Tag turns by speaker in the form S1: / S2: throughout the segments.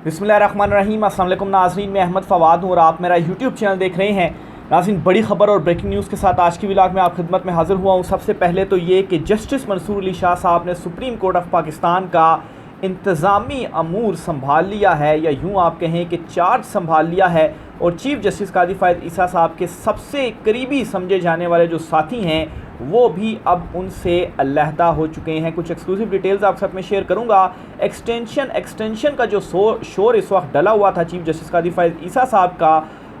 S1: बिस्मिल्लाहिर्रहमानिर्रहीम। अस्सलाम वालेकुम नाज़रीन, मैं अहमद फ़वाद हूँ और आप मेरा यूट्यूब चैनल देख रहे हैं। नाज़रीन, बड़ी ख़बर और ब्रेकिंग न्यूज़ के साथ आज की व्लॉग में आप खिदमत में हाज़िर हुआ हूँ। सबसे पहले तो ये कि जस्टिस मंसूर अली शाह साहब ने सुप्रीम कोर्ट ऑफ पाकिस्तान का इंतज़ामी अमूर संभाल लिया है, या यूँ आप कहें कि चार्ज संभाल लिया है। और चीफ़ जस्टिस कादी फ़ायद ईसा साहब के सबसे करीबी समझे जाने वाले जो साथी हैं वो भी अब उनसे अलहदा हो चुके हैं। कुछ एक्सक्लूसिव डिटेल्स आप साथ में शेयर करूंगा। एक्सटेंशन का जो शोर इस वक्त डला हुआ था चीफ जस्टिस कादी फ़ायद ईसा साहब का,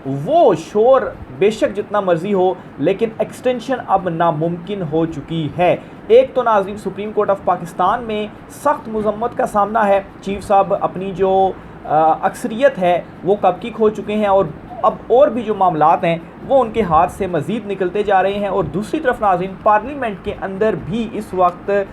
S1: वो शोर बेशक जितना मर्जी हो, लेकिन एक्सटेंशन अब नामुमकिन हो चुकी है। एक तो नाज़रीन, सुप्रीम कोर्ट ऑफ पाकिस्तान में सख्त मजम्मत का सामना है। चीफ साहब अपनी जो अक्सरियत है वो कब की खो चुके हैं, और अब और भी जो मामलात हैं वो उनके हाथ से मज़ीद निकलते जा रहे हैं। और दूसरी तरफ नाज़रीन, पार्लियामेंट के अंदर भी इस वक्त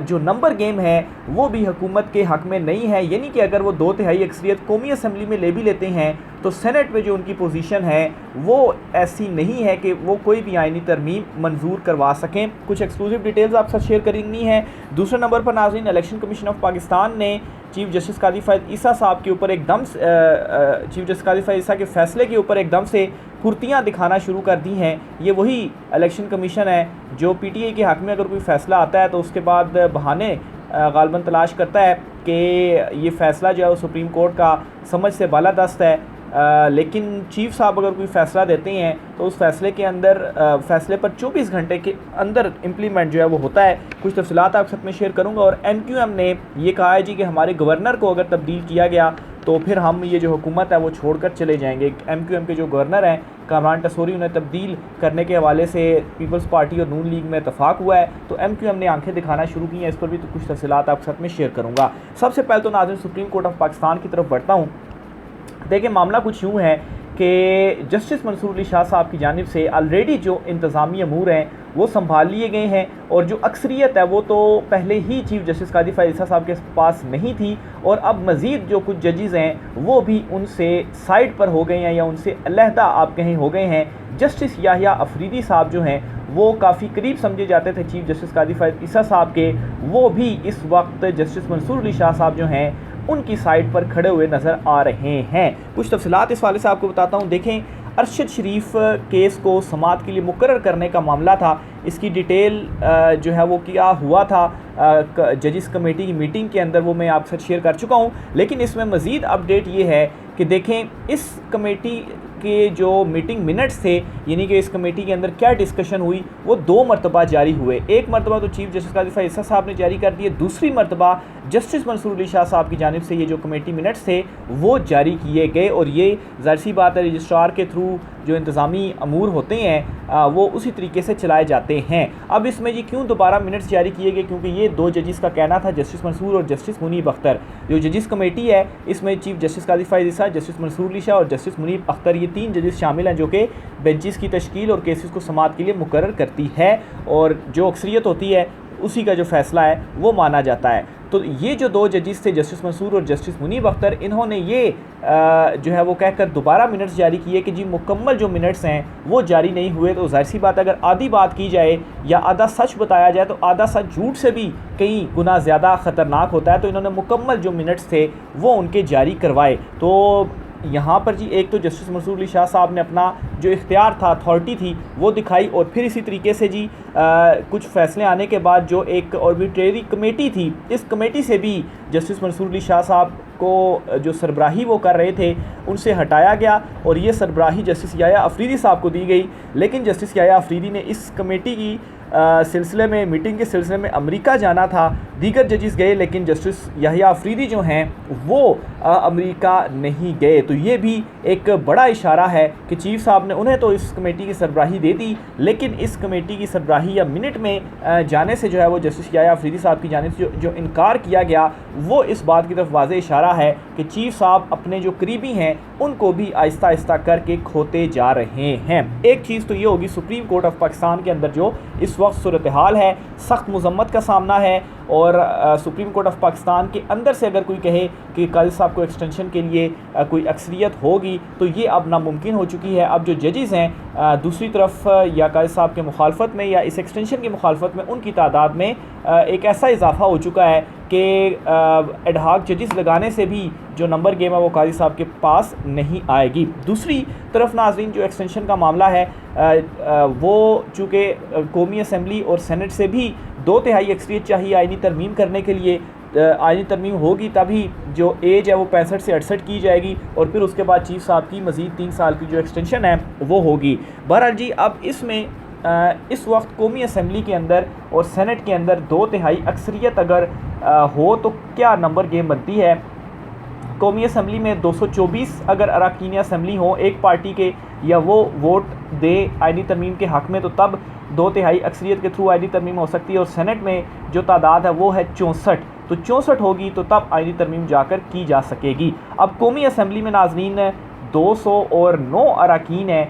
S1: जो नंबर गेम है वो भी हुकूमत के हक़ में नहीं है। यानी कि अगर वो 2/3 अक्सरियत कौमी असम्बली में ले भी लेते हैं तो सेनेट में जो उनकी पोजीशन है वो ऐसी नहीं है कि वो कोई भी आइनी तरमीम मंजूर करवा सकें। कुछ एक्सक्लूसिव डिटेल्स आप साथ शेयर करनी है। दूसरे नंबर पर नाज़रीन, इलेक्शन कमीशन ऑफ पाकिस्तान ने चीफ जस्टिस कादी फ़ायद ईसा साहब के ऊपर एकदम चीफ जस्टिस कादी फ़ायद ईसा के फ़ैसले के ऊपर एकदम से कुर्तियाँ दिखाना शुरू कर दी हैं। ये वही इलेक्शन कमीशन है जो PTI के हक़ में अगर कोई फ़ैसला आता है तो उसके बाद बहाने गालबन तलाश करता है कि ये फ़ैसला जो है वो सुप्रीम कोर्ट का समझ से बालादस्त है। लेकिन चीफ साहब अगर कोई फ़ैसला देते हैं तो उस फ़ैसले के अंदर फ़ैसले पर 24 घंटे के अंदर इम्प्लीमेंट जो है वो होता है। कुछ तफसीलात आप साथ में शेयर करूंगा। और MQM ने ये कहा है जी कि हमारे गवर्नर को अगर तब्दील किया गया तो फिर हम ये जो हुकूमत है वो छोड़कर चले जाएंगे। MQM के जो गवर्नर हैं कामरान टसूरी, उन्हें तब्दील करने के हवाले से पीपल्स पार्टी और नून लीग में इतफाक़ हुआ है, तो MQM ने आंखें दिखाना शुरू की हैं। इस पर भी तो कुछ तफसीलात आप साथ में शेयर करूँगा। सबसे पहले तो नाज़रीन, सुप्रीम कोर्ट ऑफ पाकिस्तान की तरफ बढ़ता हूँ। देखिए, मामला कुछ यूँ है कि जस्टिस मंसूर अली शाह साहब की जानिब से ऑलरेडी जो इंतज़ामी अमूर हैं वो संभाल लिए गए हैं, और जो अक्सरियत है वो तो पहले ही चीफ जस्टिस कादी फ़ायद ईसा साहब के पास नहीं थी, और अब मज़ीद जो कुछ जजेज़ हैं वो भी उनसे साइड पर हो गए हैं या उनसे अलहदा आप कहीं हो गए हैं। जस्टिस याहिया अफरीदी साहब जो हैं वो काफ़ी करीब समझे जाते थे चीफ जस्टिस कादी फ़ायद ईसा साहब के, वो भी इस वक्त जस्टिस मंसूर अली शाह साहब जो हैं उनकी साइड पर खड़े हुए नज़र आ रहे हैं। कुछ तफसीलात इस वाले से आपको बताता हूँ। देखें, अरशद शरीफ केस को समाअत के लिए मुकर्रर करने का मामला था। इसकी डिटेल जो है वो क्या हुआ था जजिस कमेटी की मीटिंग के अंदर, वो मैं आपसे शेयर कर चुका हूँ। लेकिन इसमें मज़ीद अपडेट ये है कि देखें, इस कमेटी के जो मीटिंग मिनट्स थे, यानी कि इस कमेटी के अंदर क्या डिस्कशन हुई, वो 2 मरतबा जारी हुए। एक मरतबा तो चीफ जस्टिस कादी फ़ायद ईसा साहब ने जारी कर दिए, दूसरी मरतबा जस्टिस मंसूर अली शाह साहब की जानिब से ये जो कमेटी मिनट्स थे वो जारी किए गए। और ये ज़ाहिर सी बात है, रजिस्ट्रार के थ्रू जो इंतज़ामी अमूर होते हैं वो उसी तरीके से चलाए जाते हैं। अब इसमें जी क्यों दोबारा मिनट्स जारी किए गए, क्योंकि ये 2 जजिस का कहना था, जस्टिस मंसूर और जस्टिस मुनीब अख्तर। जो जजिस कमेटी है इसमें चीफ जस्टिस कादी फ़ायद ईसा, जस्टिस मंसूर अली शाह और जस्टिस मुनीब अख्तर, ये 3 जजिस शामिल हैं जो कि बेंचेस की तश्कील और केसेस को समाअत के लिए मुकर्रर करती है, और जो अक्सरियत होती है उसी का जो फ़ैसला है वो माना जाता है। तो ये जो 2 जजिस थे, जस्टिस मंसूर और जस्टिस मुनीब अख्तर, इन्होंने ये जो है वो कहकर दोबारा मिनट्स जारी किए कि जी मुकम्मल जो मिनट्स हैं वो जारी नहीं हुए। तो ज़ाहिर सी बात है, अगर आधी बात की जाए या आधा सच बताया जाए तो आधा सच झूठ से भी कई गुना ज़्यादा ख़तरनाक होता है। तो इन्होंने मुकम्मल जो मिनट्स थे वो उनके जारी करवाए। तो यहाँ पर जी एक तो जस्टिस मंसूर अली शाह साहब ने अपना जो इख्तियार था, अथॉरिटी थी, वो दिखाई, और फिर इसी तरीके से जी कुछ फ़ैसले आने के बाद जो एक आर्बिट्रेरी कमेटी थी, इस कमेटी से भी जस्टिस मंसूर अली शाह साहब को जो सरबराही वो कर रहे थे उनसे हटाया गया, और ये सरबराही जस्टिस याहिया अफरीदी साहब को दी गई। लेकिन जस्टिस याहिया अफरीदी ने इस कमेटी की सिलसिले में, मीटिंग के सिलसिले में अमेरिका जाना था, दीगर जजिस गए, लेकिन जस्टिस याहिया अफरीदी जो हैं वो अमेरिका नहीं गए। तो ये भी एक बड़ा इशारा है कि चीफ साहब ने, उन्हें तो इस कमेटी की सरबराही दे दी, लेकिन इस कमेटी की सरबराही या मिनट में जाने से जो है वो जस्टिस याहिया अफरीदी साहब की जानिब से जो इनकार किया गया, वो इस बात की तरफ वाज़ेह इशारा है कि चीफ साहब अपने जो करीबी हैं उनको भी आहिस्ता आहिस्ता करके खोते जा रहे हैं। एक चीज़ तो ये होगी, सुप्रीम कोर्ट ऑफ पाकिस्तान के अंदर जो इस वक्त सूरत हाल है, सख्त मजम्मत का सामना है, और सुप्रीम कोर्ट ऑफ पाकिस्तान के अंदर से अगर कोई कहे कि काजी साहब को एक्सटेंशन के लिए कोई अक्सरियत होगी तो ये अब नामुमकिन हो चुकी है। अब जो जजेस हैं दूसरी तरफ या काजी साहब के मुखालफत में या इस एक्सटेंशन की मुखालफत में उनकी तादाद में एक ऐसा इजाफा हो चुका है कि एडहाक जजेस लगाने से भी जो नंबर गेम है वो काजी साहब के पास नहीं आएगी। दूसरी तरफ नाज़रीन जो एक्सटेंशन का मामला है वो चूँकि कौमी असम्बली और सेनेट से भी 2/3 अक्सरियत चाहिए आइनी तरमीम करने के लिए। आइनी तरमीम होगी तभी जो एज है वो 65 से 68 की जाएगी और फिर उसके बाद चीफ साहब की मज़ीद 3 साल की जो एक्सटेंशन है वो होगी। बहरहाल जी अब इसमें इस वक्त कौमी असम्बली के अंदर और सेनेट के अंदर 2/3 अक्सरियत अगर हो तो क्या नंबर गेम बनती है। कौमी असम्बली में 224 अगर अरकान असम्बली हों एक पार्टी के या वो वोट दे आइनी तरमीम के हक़ में तो तब 2/3 अक्सरियत के थ्रू आइनी तरमीम हो सकती है। और सेनेट में जो तादाद है वो है 64, तो 64 होगी तो तब आइनी तरमीम जाकर की जा सकेगी। अब कौमी असम्बली में नाज़रीन 209 अरकान है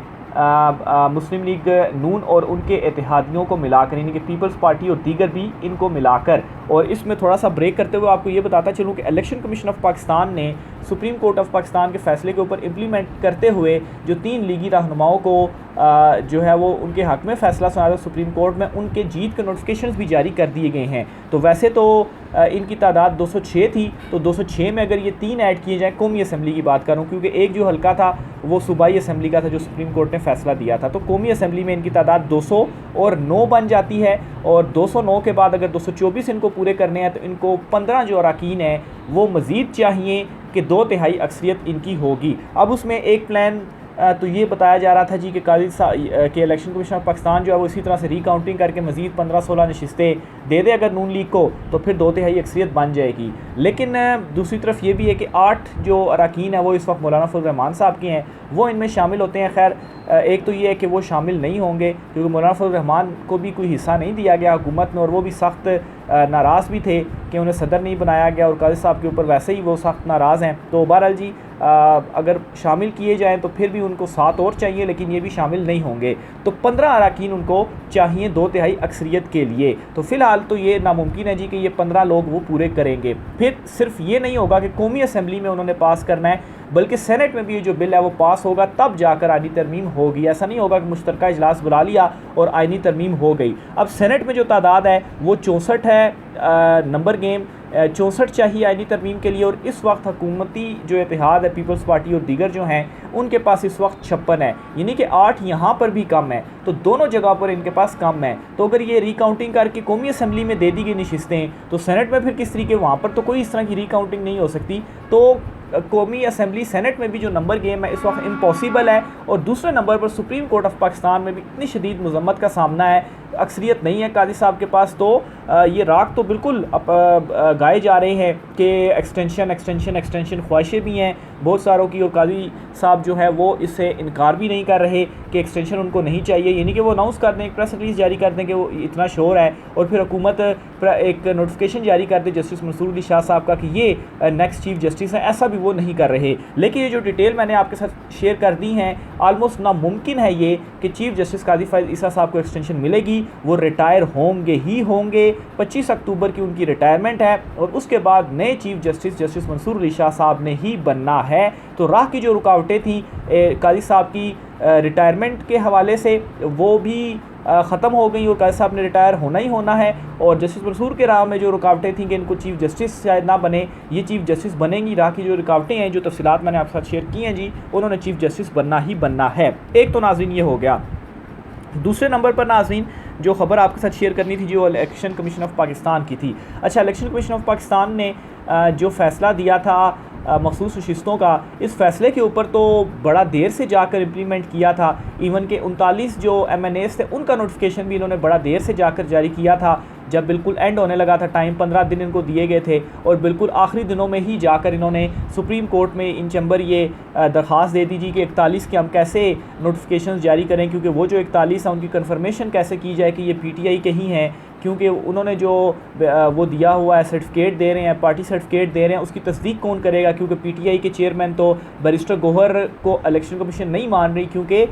S1: मुस्लिम लीग नून और उनके इत्तेहादियों को मिलाकर, यानी कि पीपल्स पार्टी और दीगर भी इनको मिलाकर। और इसमें थोड़ा सा ब्रेक करते हुए आपको ये बताता चलूँ कि इलेक्शन कमीशन ऑफ पाकिस्तान ने सुप्रीम कोर्ट ऑफ पाकिस्तान के फ़ैसले के ऊपर इम्प्लीमेंट करते हुए जो 3 लीगी रहनुमाओं को जो है वो उनके हक़ में फ़ैसला सुनाया सुप्रीम कोर्ट में, उनके जीत के नोटिफिकेशंस भी जारी कर दिए गए हैं। तो वैसे तो इनकी तादाद 206 थी, तो 206 में अगर ये 3 ऐड किए जाएँ, कौमी असम्बली की बात करूँ क्योंकि एक जो हल्का था वो सूबाई असम्बली का था जो सुप्रीम कोर्ट ने फ़ैसला दिया था, तो कौमी असम्बली में इनकी तादाद 209 बन जाती है। और 209 के बाद अगर 224 इनको पूरे करने हैं तो इनको 15 जो अरकान हैं वो मज़ीद चाहिए कि 2/3 अक्सरियत इनकी होगी। अब उसमें एक प्लान तो ये बताया जा रहा था जी कि काजी के इलेक्शन कमीशन ऑफ पाकिस्तान जो है वो इसी तरह से रिकाउंटिंग करके मज़ीद 15-16 नशिस्तें दे दे अगर नून लीग को तो फिर 2/3 अक्सरियत बन जाएगी। लेकिन दूसरी तरफ ये भी है कि 8 जो अरकान है वो इस वक्त मौलाना फजल रहमान साहब के हैं, वो इनमें शामिल होते हैं। खैर एक तो ये है कि वो शामिल नहीं होंगे क्योंकि मौलाना फजल रहमान को भी कोई हिस्सा नहीं दिया गया हुकूमत में और वो भी सख्त नाराज़ भी थे कि उन्हें सदर नहीं बनाया गया और काजी साहब के ऊपर वैसे ही वो सख्त नाराज़ हैं। तो बहरहाल जी अगर शामिल किए जाएँ तो फिर भी उनको 7 और चाहिए, लेकिन ये भी शामिल नहीं होंगे, तो 15 अरकान उनको चाहिए 2/3 अक्सरियत के लिए। तो फ़िलहाल तो ये नामुमकिन है जी कि ये 15 लोग वो पूरे करेंगे। फिर सिर्फ ये नहीं होगा कि कौमी असम्बली में उन्होंने पास करना है, बल्कि सेनेट में भी ये जो बिल है वो पास होगा तब जाकर आइनी तरमीम होगी। ऐसा नहीं होगा कि मुश्तरका इजलास बुला लिया और आइनी तरमीम हो गई। अब सेनेट में जो तादाद है वो 64 है नंबर गेम 64 चाहिए आइनी तरमीम के लिए। और इस वक्त हुकूमती जो इत्तेहाद है पीपल्स पार्टी और दीगर जो हैं उनके पास इस वक्त 56 है, यानी कि 8 यहाँ पर भी कम है, तो दोनों जगह पर इनके पास कम है। तो अगर ये रिकाउंटिंग करके कौमी असम्बली में दे दी गई नशिस्तें तो सेनेट में फिर किस तरीके, वहाँ पर तो कोई इस तरह की रिकाउंटिंग नहीं हो सकती। तो कौमी असम्बली सेनेट में भी जो नंबर गेम है इस वक्त इम्पॉसिबल है। और दूसरे नंबर पर सुप्रीम कोर्ट ऑफ पाकिस्तान में भी इतनी शदीद मजम्मत का सामना है, अक्सरियत नहीं है काजी साहब के पास। तो ये राग तो बिल्कुल गाए जा रहे हैं कि एक्सटेंशन एक्सटेंशन एक्सटेंशन, ख्वाहिशें भी हैं बहुत सारों की, और काजी साहब जो है वो इससे इनकार भी नहीं कर रहे कि एक्सटेंशन उनको नहीं चाहिए, यानी कि वो अनाउंस कर दें, एक प्रेस रिलीज़ जारी कर दें कि वो इतना शोर है और फिर हुकूमत एक नोटिफिकेशन जारी कर दे जस्टिस मंसूर अली शाह साहब का कि ये नेक्स्ट चीफ जस्टिस हैं। ऐसा भी वो नहीं कर रहे। लेकिन ये जो डिटेल मैंने आपके साथ शेयर कर दी हैं, आलमोस्ट नामुमकिन है ये कि चीफ जस्टिस काजी फैज़ ईसा साहब को एक्सटेंशन मिलेगी, वो रिटायर होंगे ही होंगे। 25 अक्टूबर की उनकी रिटायरमेंट है और उसके बाद नए chief justice justice Mansoor Ali Shah साहब ने ही बनना है। तो राह की जो रुकावटें थी काजी साहब की रिटायरमेंट के हवाले से वो भी ख़त्म हो गई और काजी साहब ने रिटायर होना ही होना है। और जस्टिस मंसूर के राह में जो रुकावटें थी कि इनको चीफ जस्टिस शायद ना बने, ये चीफ जस्टिस बनेंगी। राह की जो रुकावटें हैं, जो तफसीलात मैंने आपके साथ शेयर की हैं जी, उन्होंने चीफ जस्टिस बनना ही बनना है। एक तो नाज़रीन ये हो गया। दूसरे नंबर पर नाज़रीन जो ख़बर आपके साथ शेयर करनी थी जो इलेक्शन कमीशन ऑफ पाकिस्तान की थी। अच्छा, इलेक्शन कमीशन ऑफ पाकिस्तान ने जो फ़ैसला दिया था मखसूस नशिस्तों का, इस फ़ैसले के ऊपर तो बड़ा देर से जाकर इम्प्लीमेंट किया था। इवन के 39 जो MNAs थे उनका नोटिफिकेशन भी इन्होंने बड़ा देर से जाकर जारी किया था, जब बिल्कुल एंड होने लगा था टाइम, 15 दिन इनको दिए गए थे और बिल्कुल आखिरी दिनों में ही जाकर इन्होंने सुप्रीम कोर्ट में इन चैम्बर ये दरख्वास्त दे दीजिए कि 41 के हम कैसे नोटिफिकेशन जारी करें, क्योंकि वो जो 41 है उनकी कन्फर्मेशन कैसे की जाए कि ये PTI के ही हैं, क्योंकि उन्होंने जो वो दिया हुआ है सर्टिफिकेट दे रहे हैं, पार्टी सर्टिफिकेट दे रहे हैं, उसकी तस्दीक कौन करेगा? क्योंकि पीटीआई के चेयरमैन तो बैरिस्टर गोहर को इलेक्शन कमीशन नहीं मान रही, क्योंकि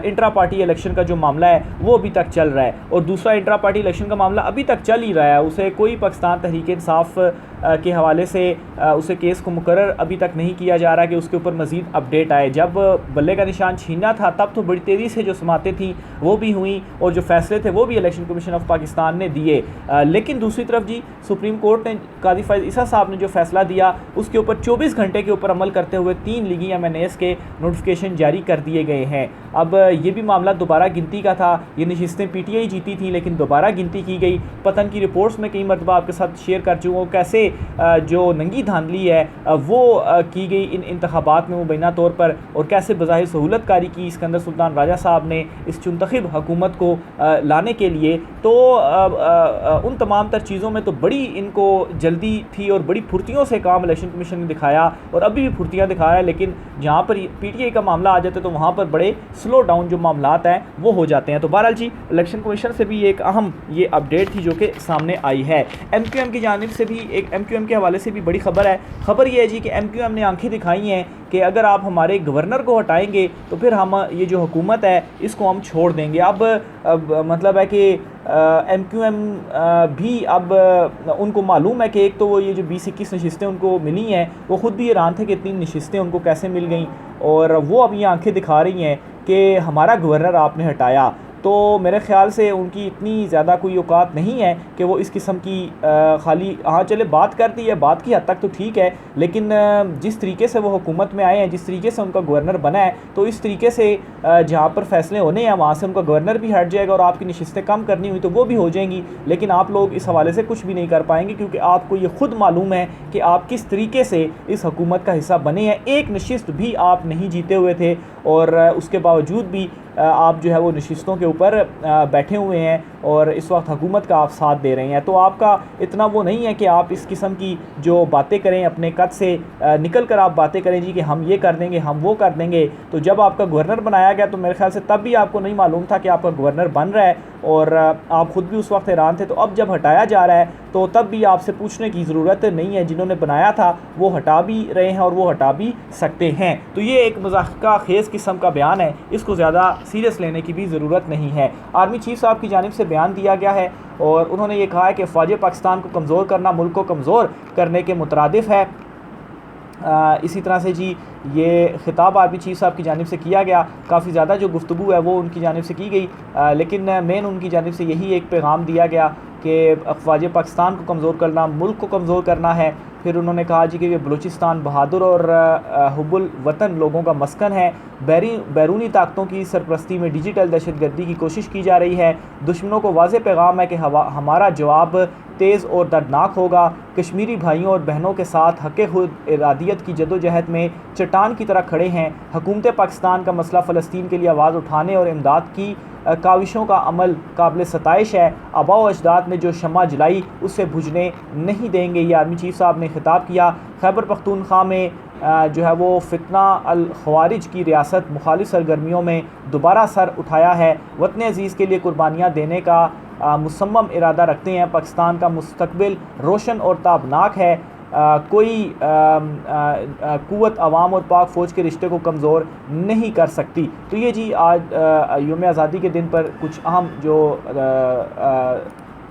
S1: इंट्रा पार्टी इलेक्शन का जो मामला है वो अभी तक चल रहा है, और दूसरा इंट्रा पार्टी इलेक्शन का मामला अभी तक चल ही रहा है। उसे कोई पाकिस्तान तहरीक इंसाफ के हवाले से उसे केस को मुकर्रर अभी तक नहीं किया जा रहा कि उसके ऊपर मज़ीद अपडेट आए। जब बल्ले का निशान छीनना था तब तो बड़ी तेज़ी से जो समातें थी वो भी हुई, और जो फैसले थे वो भी इलेक्शन कमीशन ऑफ पाकिस्तान ने दिए। लेकिन दूसरी तरफ जी सुप्रीम कोर्ट ने काजी फैज़ ईसा साहब ने जो फैसला दिया उसके ऊपर 24 घंटे के ऊपर अमल करते हुए 3 लीगी MNAs के नोटिफिकेशन जारी कर दिए गए हैं। अब ये भी मामला दोबारा गिनती का था, ये नशिस्तें PTI जीती थी लेकिन दोबारा गिनती की गई। पतन की रिपोर्ट्स में कई मरतबा आपके साथ शेयर कर चुका हूँ कैसे जो नंगी धांधली है वो की गई इन इंतखाबात में मुबैना तौर पर, और कैसे बज़ाहिर सहूलतकारी की इस्कंदर सुल्तान राजा साहब ने इस चुनतखब हुकूमत को लाने के लिए। तो उन तमाम तर चीज़ों में तो बड़ी इनको जल्दी थी और बड़ी फुर्तियों से काम इलेक्शन कमीशन ने दिखाया, और अभी भी फुर्तियाँ दिखा रहा है, लेकिन जहाँ पर PTI का मामला आ जाता है तो वहाँ पर बड़े स्लो डाउन जो मामलात हैं वो हो जाते हैं। तो बहरहाल जी इलेक्शन कमीशन से भी एक अहम ये अपडेट थी जो कि सामने आई है। MQM की जानिब से भी एक MQM के हवाले से भी बड़ी खबर है। खबर ये है जी कि MQM ने आंखें दिखाई हैं कि अगर आप हमारे गवर्नर को हटाएंगे तो फिर हम ये जो हुकूमत है इसको हम छोड़ देंगे। अब मतलब है कि MQM भी अब उनको मालूम है कि एक तो वो ये जो 20-21 नशिस्तें उनको मिली हैं, वो ख़ुद भी हैरान थे कि इतनी नशिस्तें उनको कैसे मिल गई, और वो अब ये आंखें दिखा रही हैं कि हमारा गवर्नर आपने हटाया। तो मेरे ख़्याल से उनकी इतनी ज़्यादा कोई औकात नहीं है कि वो इस किस्म की खाली हाँ चले बात कर दी है, बात की हद तक तो ठीक है, लेकिन जिस तरीके से वो हुकूमत में आए हैं, जिस तरीके से उनका गवर्नर बना है, तो इस तरीके से जहाँ पर फैसले होने हैं वहाँ से उनका गवर्नर भी हट जाएगा, और आपकी नशिस्तें कम करनी हुई तो वो भी हो जाएंगी, लेकिन आप लोग इस हवाले से कुछ भी नहीं कर पाएंगे, क्योंकि आपको ये ख़ुद मालूम है कि आप किस तरीके से इस हुकूमत का हिस्सा बने हैं। एक नशिस्त भी आप नहीं जीते हुए थे, और उसके बावजूद भी आप जो है वो नशिस्तों के ऊपर बैठे हुए हैं, और इस वक्त हुकूमत का आप साथ दे रहे हैं। तो आपका इतना वो नहीं है कि आप इस किस्म की जो बातें करें, अपने कद से निकल कर आप बातें करें जी कि हम ये कर देंगे, हम वो कर देंगे। तो जब आपका गवर्नर बनाया गया तो मेरे ख्याल से तब भी आपको नहीं मालूम था कि आपका गवर्नर बन रहा है, और आप ख़ुद भी उस वक्त हैरान थे। तो अब जब हटाया जा रहा है तो तब भी आपसे पूछने की ज़रूरत नहीं है, जिन्होंने बनाया था वो हटा भी रहे हैं और वो हटा भी सकते हैं। तो ये एक मज़ाक़ा खेज़ किस्म का बयान है, इसको ज़्यादा सीरियस लेने की भी ज़रूरत नहीं है। आर्मी चीफ साहब की जानिब से बयान दिया गया है, और उन्होंने ये कहा है कि फ़ौज पाकिस्तान को कमज़ोर करना मुल्क को कमज़ोर करने के मुतरादिफ़ है। इसी तरह से जी ये ख़िताब आर्मी चीफ साहब की जानिब से किया गया, काफ़ी ज़्यादा जो गुफ्तगू है वो उनकी जानिब से की गई, लेकिन मेन उनकी जानिब से यही एक पैगाम दिया गया कि फ़ौज पाकिस्तान को कमज़ोर करना मुल्क को कमज़ोर करना है। फिर उन्होंने कहा जी कि ये बलूचिस्तान बहादुर और हुब्बुल वतन लोगों का मस्कन है। बैरूनी ताकतों की सरपरस्ती में डिजिटल दहशतगर्दी की कोशिश की जा रही है। दुश्मनों को वाज़ेह पैगाम है कि हमारा जवाब तेज़ और दर्दनाक होगा। कश्मीरी भाइयों और बहनों के साथ हक़ खुद इरादियत की जदोजहद में चट्टान की तरह खड़े हैं। हुकूमत पाकिस्तान का मसला फ़लस्तीन के लिए आवाज़ उठाने और इमदाद की काविशों का अमल काबिल सताइश है। आबाओ अजदाद ने जो शम्मा जलाई उससे बुझने नहीं देंगे। ये आर्मी चीफ साहब ने खिताब किया। खैबर पख्तूनख्वा में जो है वो फितना अल खवारिज की रियासत मुखालिफ सरगर्मियों में दोबारा सर उठाया है। वतन अज़ीज़ के लिए कुर्बानियाँ देने का मुसम्मम इरादा रखते हैं। पाकिस्तान का मुस्तकबिल रोशन और ताबनाक है। कोई कुव्वत अवाम और पाक फ़ौज के रिश्ते को कमज़ोर नहीं कर सकती। तो ये जी आज यौम आज़ादी के दिन पर कुछ अहम जो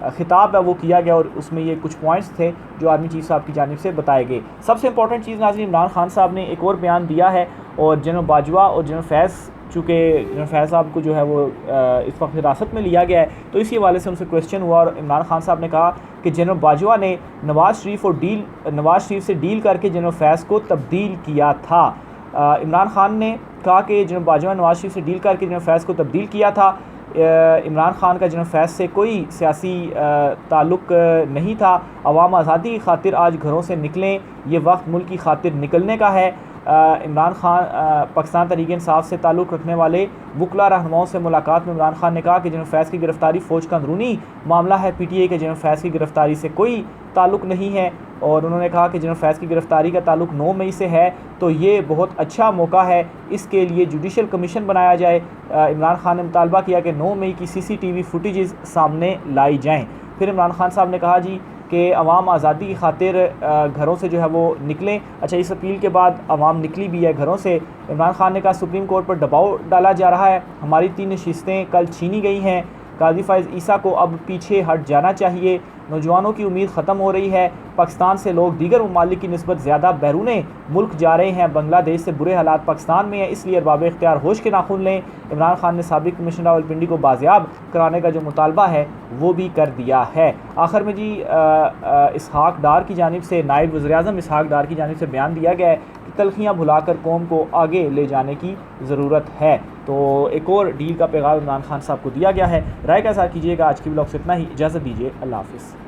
S1: खिताब है वो किया गया, और उसमें ये कुछ पॉइंट्स थे जो आर्मी चीफ साहब की जानिब से बताए गए। सबसे इंपॉर्टेंट चीज़ नाज़रीन, इमरान खान साहब ने एक और बयान दिया है, और जनरल बाजवा और जनरल फैज़, चूँकि जनरल फैज़ साहब को जो है वो इस वक्त हिरासत में लिया गया है, तो इसी हवाले से उनसे क्वेश्चन हुआ, और इमरान खान साहब ने कहा कि जनरल बाजवा ने नवाज़ शरीफ से डील करके जनरल फैज़ को तब्दील किया था। इमरान खान ने कहा कि जनरल बाजवा ने नवाज़ शरीफ से डील करके जनरल फैज़ को तब्दील किया था। इमरान खान का जनरल फैज़ से कोई सियासी ताल्लुक़ नहीं था। अवाम आज़ादी की खातिर आज घरों से निकलें, ये वक्त मुल्क की खातिर निकलने का है। इमरान खान पाकिस्तान तहरीक इंसाफ से ताल्लुक़ रखने वाले वुकला रहनुमाओं से मुलाकात में इमरान खान ने कहा कि जनरल फैज़ की गिरफ़्तारी फ़ौज का अंदरूनी मामला है। PTI के जनरल फैज़ की गिरफ़्तारी से कोई ताल्लुक़ नहीं है, और उन्होंने कहा कि जनरल फैज़ की गिरफ़्तारी का ताल्लुक़ 9 मई से है, तो ये बहुत अच्छा मौका है, इसके लिए जुडिशल कमीशन बनाया जाए। इमरान खान ने मुतालबा किया कि 9 मई की CCTV फुटेजेस सामने लाई जाएँ। फिर इमरान खान साहब ने कहा जी कि अवाम आज़ादी की खातिर घरों से जो है वो निकलें। अच्छा, इस अपील के बाद अवाम निकली भी है घरों से। इमरान खान ने कहा सुप्रीम कोर्ट पर दबाव डाला जा रहा है, हमारी 3 नशिस्तें कल छीनी गई हैं, काजी फ़ाइज़ ईसा को अब पीछे हट जाना चाहिए, नौजवानों की उम्मीद ख़त्म हो रही है, पाकिस्तान से लोग दीगर ममालिक की निस्बत ज़्यादा बैरून मुल्क जा रहे हैं, बांग्लादेश से बुरे हालात पाकिस्तान में है, इसलिए अरबाब इख्तियार होश के नाखून लें। इमरान खान ने साबिक कमिश्नर रावलपिंडी को बाजियाब कराने का जो मुतालबा है वो भी कर दिया है। आखिर में जी इसहाक डार की जानिब से, नायब वज़ीर-ए-आज़म इसहाक डार की जानिब से बयान दिया गया है कि तलखियाँ भुलाकर कौम को आगे ले जाने की ज़रूरत है। तो एक और डील का पैगाम इमरान खान साहब को दिया गया है। राय का साथ कीजिएगा। आज की ब्लॉग से इतना ही, इजाज़त दीजिए, अल्लाह हाफ़िज़।